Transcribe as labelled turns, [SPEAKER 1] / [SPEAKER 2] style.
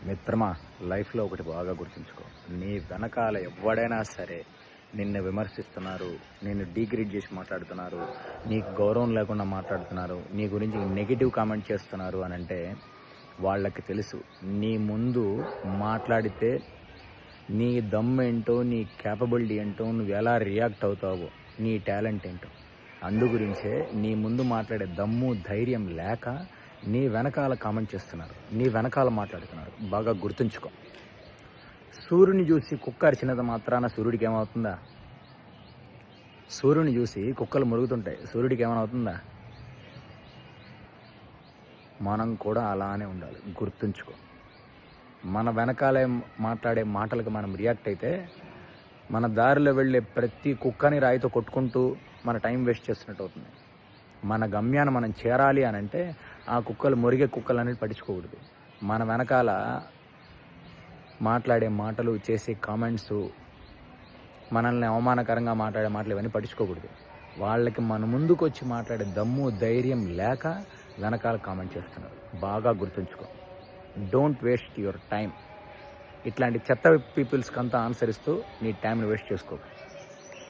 [SPEAKER 1] మిత్రమా, లైఫ్లో ఒకటి బాగా గుర్తుంచుకో. నీ వెనకాల ఎవడైనా సరే నిన్ను విమర్శిస్తున్నారు, నిన్ను డీగ్రేడ్ చేసి మాట్లాడుతున్నారు, నీకు గౌరవం లేకుండా మాట్లాడుతున్నారు, నీ గురించి నెగిటివ్ కామెంట్ చేస్తున్నారు అని అంటే వాళ్ళకి తెలుసు నీ ముందు మాట్లాడితే నీ దమ్ము ఏంటో, నీ క్యాపబిలిటీ ఏంటో, నువ్వు ఎలా రియాక్ట్ అవుతావో, నీ టాలెంట్ ఏంటో. అందు గురించే నీ ముందు మాట్లాడే దమ్ము ధైర్యం లేక నీ వెనకాల కామెంట్ చేస్తున్నారు, నీ వెనకాల మాట్లాడుతున్నారు. బాగా గుర్తుంచుకో. సూర్యుని చూసి కుక్క అరిచినంత మాత్రాన సూర్యుడికి ఏమవుతుందా? సూర్యుని చూసి కుక్కలు మురుగుతుంటాయి, సూర్యుడికి ఏమైనా అవుతుందా? మనం కూడా అలానే ఉండాలి. గుర్తుంచుకో. మన వెనకాలే మాట్లాడే మాటలకు మనం రియాక్ట్ అయితే మన దారిలో వెళ్ళే ప్రతి కుక్కని రాయితో కొట్టుకుంటూ మన టైం వేస్ట్ చేస్తున్నట్టు అవుతుంది. మన గమ్యాన్ని మనం చేరాలి అని అంటే ఆ కుక్కలు, మురిగే కుక్కలు అనేది పట్టించుకోకూడదు. మన వెనకాల మాట్లాడే మాటలు, చేసే కామెంట్స్, మనల్ని అవమానకరంగా మాట్లాడే మాటలు ఇవన్నీ పట్టించుకోకూడదు. వాళ్ళకి మన ముందుకు వచ్చి మాట్లాడే దమ్ము ధైర్యం లేక వెనకాల కామెంట్ చేస్తున్నారు. బాగా గుర్తుంచుకో. Don't waste your time. ఇట్లాంటి చెత్త పీపుల్స్కి అంతా ఆన్సర్ ఇస్తూ నీ టైంని వేస్ట్ చేసుకో.